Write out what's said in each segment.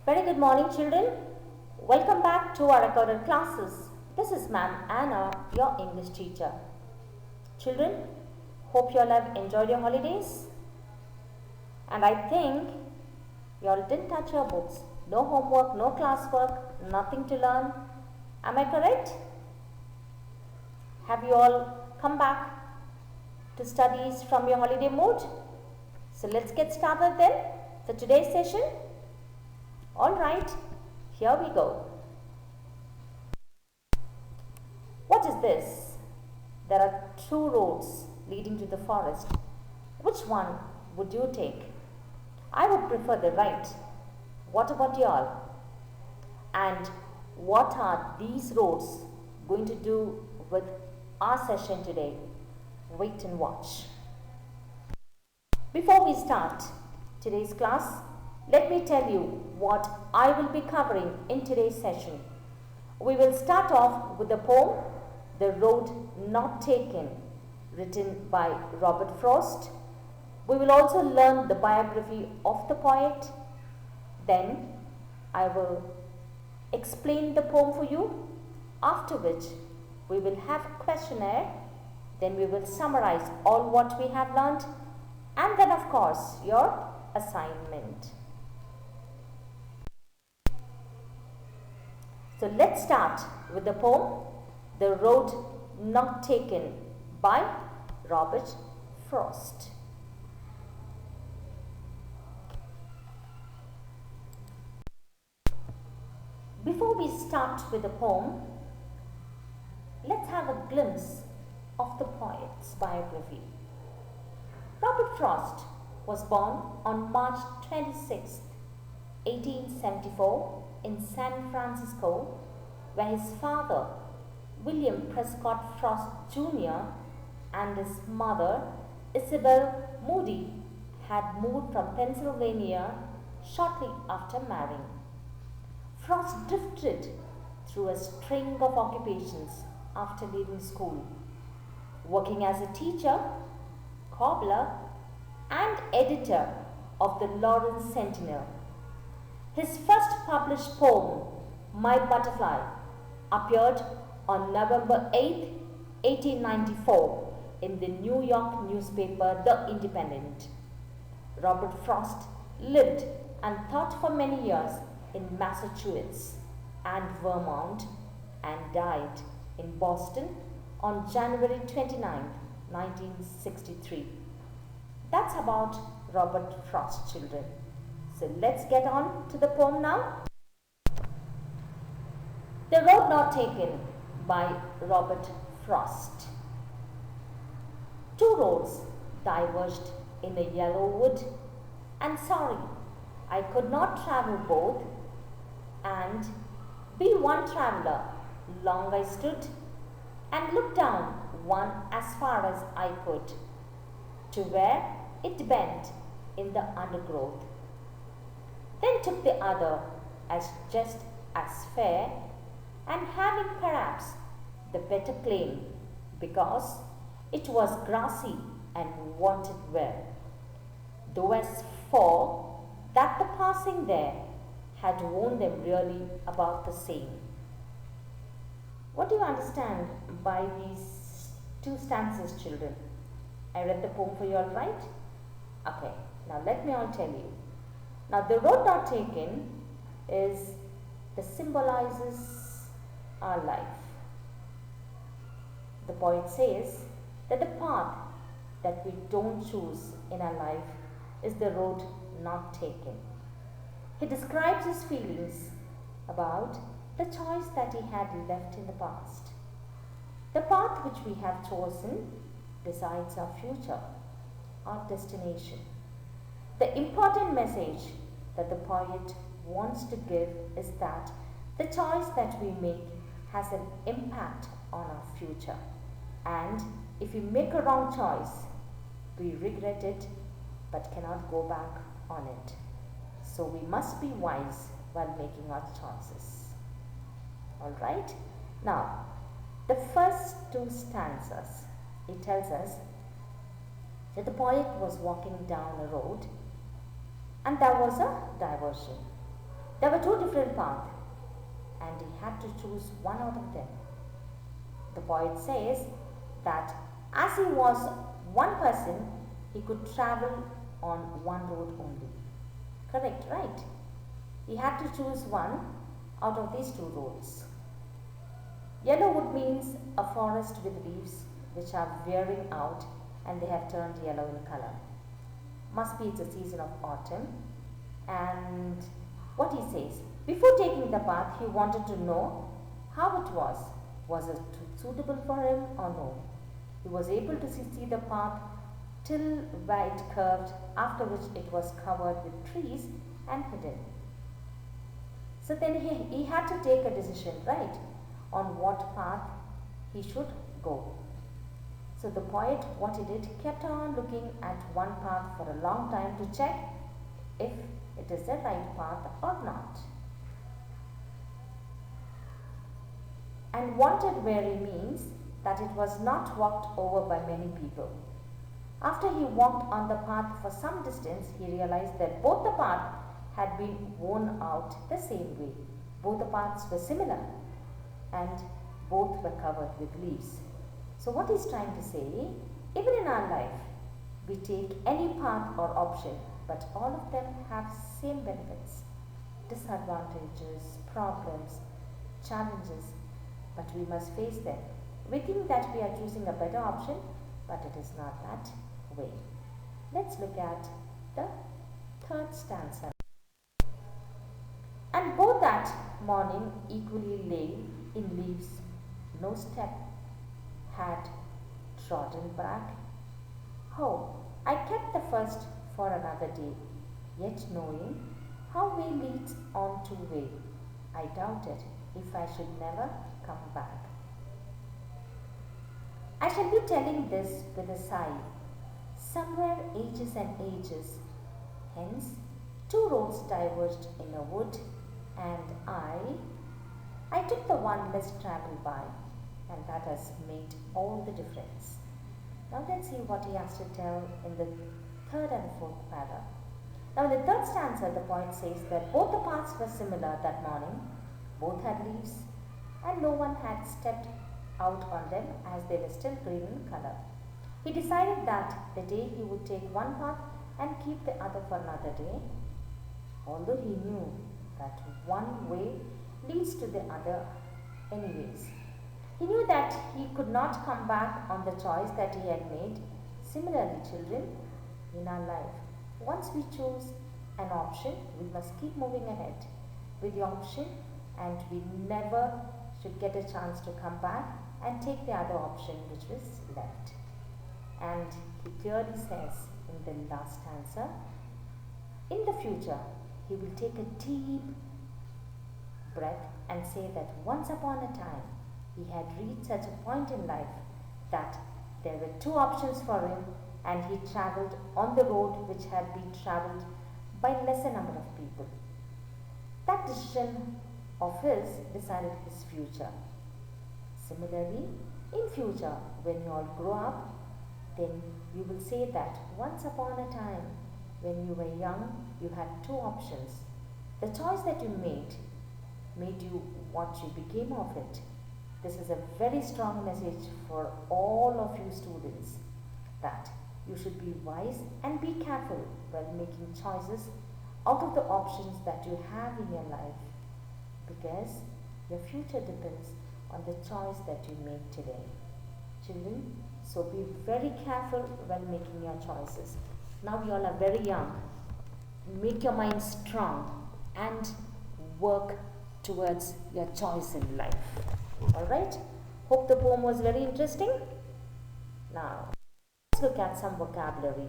Very good morning, children. Welcome back to our recorded classes. This is Ma'am Anna, your English teacher. Children, hope you all have enjoyed your holidays. And I think you all didn't touch your books. No homework, no classwork, nothing to learn. Am I correct? Have you all come back to studies from your holiday mood? So let's get started then for today's session. Alright, here we go. What is this? There are two roads leading to the forest. Which one would you take? I would prefer the right. What about y'all? And what are these roads going to do with our session today? Wait and watch. Before we start today's class, let me tell you what I will be covering in today's session. We will start off with the poem The Road Not Taken, written by Robert Frost. We will also learn the biography of the poet. Then I will explain the poem for you, after which we will have a questionnaire. Then we will summarize all what we have learned, and then of course your assignment. So let's start with the poem The Road Not Taken by Robert Frost. Before we start with the poem, let's have a glimpse of the poet's biography. Robert Frost was born on March 26, 1874 in San Francisco, where his father, William Prescott Frost Jr., and his mother, Isabel Moody, had moved from Pennsylvania shortly after marrying. Frost drifted through a string of occupations after leaving school, working as a teacher, cobbler, and editor of the Lawrence Sentinel. His first published poem, My Butterfly, appeared on November 8, 1894 in the New York newspaper The Independent. Robert Frost lived and taught for many years in Massachusetts and Vermont and died in Boston on January 29, 1963. That's about Robert Frost, children. So let's get on to the poem now. The Road Not Taken by Robert Frost. Two roads diverged in a yellow wood, and sorry, I could not travel both, and be one traveller, long I stood, and looked down one as far as I could, to where it bent in the undergrowth. Then took the other as just as fair, and having perhaps the better claim, because it was grassy and wanted wear, though as for that the passing there had worn them really about the same. What do you understand by these two stanzas, children? I read the poem for you all right? Okay, now let me all tell you. Now the road not taken symbolizes our life. The poet says that the path that we don't choose in our life is the road not taken. He describes his feelings about the choice that he had left in the past. The path which we have chosen decides our future, our destination. The important message that the poet wants to give is that the choice that we make has an impact on our future, and if we make a wrong choice, we regret it but cannot go back on it. So we must be wise while making our choices. Alright? Now, the first two stanzas, it tells us that the poet was walking down a road and there was a diversion. There were two different paths, and he had to choose one out of them. The poet says that as he was one person, he could travel on one road only. Correct, right? He had to choose one out of these two roads. Yellow wood means a forest with leaves which are wearing out and they have turned yellow in color. Must be it's a season of autumn. And what he says, before taking the path, he wanted to know how it was. Was it suitable for him or no? He was able to see the path till where it curved, after which it was covered with trees and hidden. So then he had to take a decision, right, on what path he should go. So the poet, what he did, kept on looking at one path for a long time to check if it is the right path or not. And wanted wary means that it was not walked over by many people. After he walked on the path for some distance, he realized that both the paths had been worn out the same way. Both the paths were similar and both were covered with leaves. So what he's trying to say, even in our life, we take any path or option, but all of them have same benefits, disadvantages, problems, challenges, but we must face them. We think that we are choosing a better option, but it is not that way. Let's look at the third stanza. And both that morning equally lay in leaves, no step had trodden back. Oh, I kept the first for another day, yet knowing how way leads on to way, I doubted if I should never come back. I shall be telling this with a sigh, somewhere ages and ages, hence two roads diverged in a wood, and I took the one less travelled by, and that has made all the difference. Now let's see what he has to tell in the third and fourth para. Now in the third stanza, the poet says that both the paths were similar that morning, both had leaves, and no one had stepped out on them as they were still green in color. He decided that the day he would take one path and keep the other for another day, although he knew that one way leads to the other anyways. He knew that he could not come back on the choice that he had made. Similarly, children, in our life, once we choose an option, we must keep moving ahead with the option, and we never should get a chance to come back and take the other option which was left. And he clearly says in the last stanza, in the future, he will take a deep breath and say that once upon a time, he had reached such a point in life that there were two options for him, and he travelled on the road which had been travelled by lesser number of people. That decision of his decided his future. Similarly, in future, when you all grow up, then you will say that once upon a time, when you were young, you had two options. The choice that you made you what you became of it. This is a very strong message for all of you students, that you should be wise and be careful while making choices out of the options that you have in your life, because your future depends on the choice that you make today. Children, so be very careful while making your choices. Now you all are very young. Make your mind strong and work towards your choice in life. Alright? Hope the poem was very interesting. Now, let's look at some vocabulary.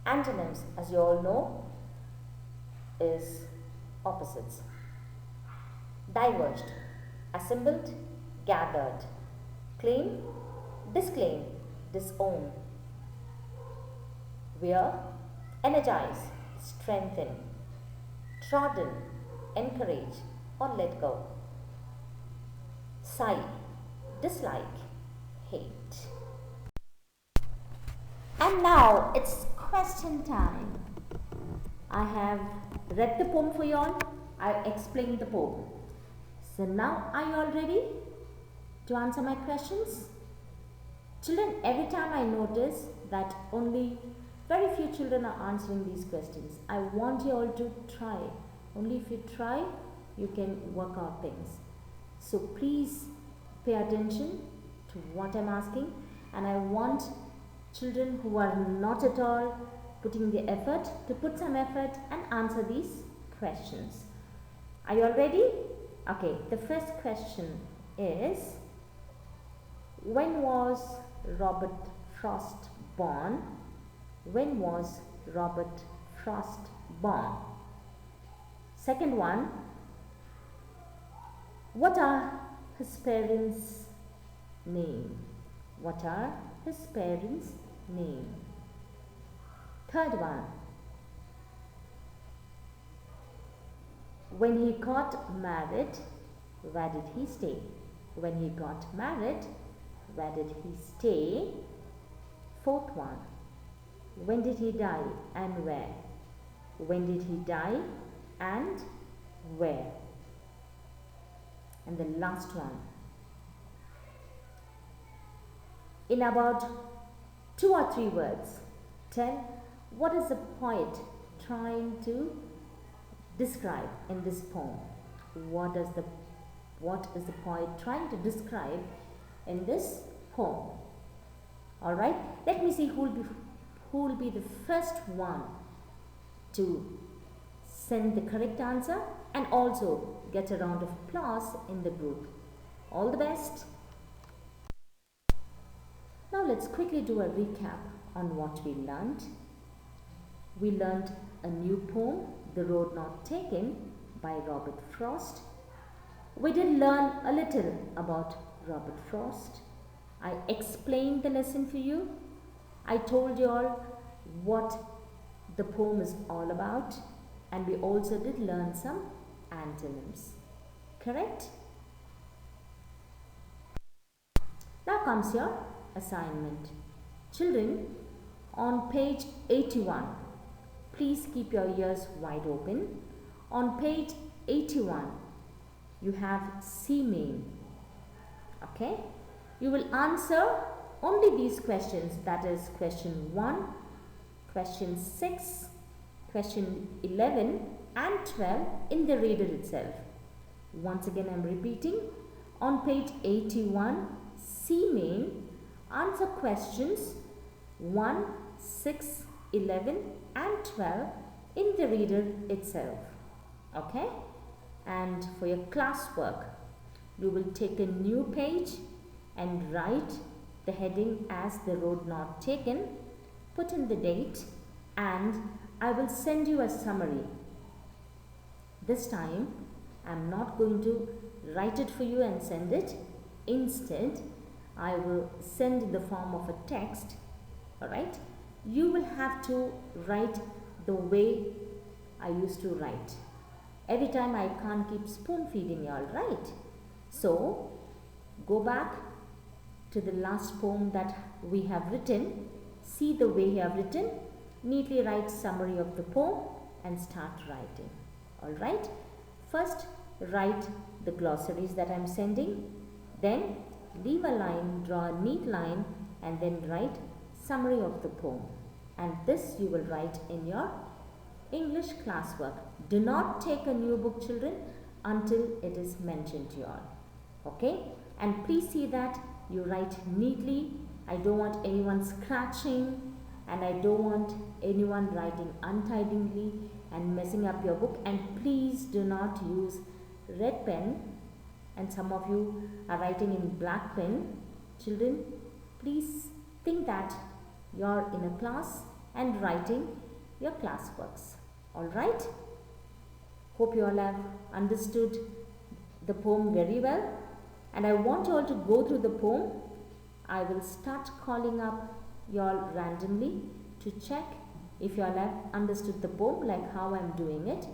Antonyms, as you all know, is opposites. Diverged, assembled, gathered. Claim, disclaim, disown. Wear, energize, strengthen. Trodden, encourage or let go. Sigh, dislike, hate. And now it's question time. I have read the poem for you all. I explained the poem. So now are you all ready to answer my questions? Children, every time I notice that only very few children are answering these questions. I want you all to try. Only if you try, you can work out things. So please pay attention to what I'm asking, and I want children who are not at all putting the effort to put some effort and answer these questions. Are you all ready? Okay, the first question is, when was Robert Frost born? When was Robert Frost born? Second one, what are his parents' name? What are his parents' name? Third one, when he got married, where did he stay? When he got married, where did he stay? Fourth one, when did he die and where? When did he die and where? And the last one, in about 2 or 3 words, tell what is the poet trying to describe in this poem. What is the poet trying to describe in this poem? Alright, let me see who will be the first one to send the correct answer and also get a round of applause in the group. All the best. Now let's quickly do a recap on what we learned. We learned a new poem, The Road Not Taken by Robert Frost. We did learn a little about Robert Frost. I explained the lesson for you. I told you all what the poem is all about, and we also did learn some antonyms. Correct? Now comes your assignment. Children, on page 81, please keep your ears wide open. On page 81, you have C main. Okay? You will answer only these questions, that is question 1, question 6, question 11 and 12 in the reader itself. Once again I am repeating, on page 81, C main, answer questions 1, 6, 11 and 12 in the reader itself. Okay? And for your classwork, you will take a new page and write the heading as The Road Not Taken, put in the date, and I will send you a summary. This time I am not going to write it for you and send it. Instead, I will send in the form of a text. Alright? You will have to write the way I used to write. Every time I can't keep spoon feeding you all, right? So, go back to the last poem that we have written. See the way you have written. Neatly write summary of the poem and start writing. Alright? First, write the glossaries that I am sending. Then, leave a line, draw a neat line, and then write summary of the poem. And this you will write in your English classwork. Do not take a new book, children, until it is mentioned to you all. Okay? And please see that you write neatly. I don't want anyone scratching, and I don't want anyone writing untidily and messing up your book. And please do not use red pen, and some of you are writing in black pen. Children, please think that you're in a class and writing your classworks. Alright? Hope you all have understood the poem very well, and I want you all to go through the poem. I will start calling up you all randomly to check if you all have understood the poem like how I am doing it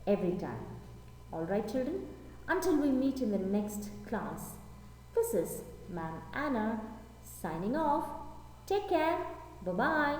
every time. Alright, children? Until we meet in the next class, this is Ma'am Anna signing off. Take care. Bye-bye.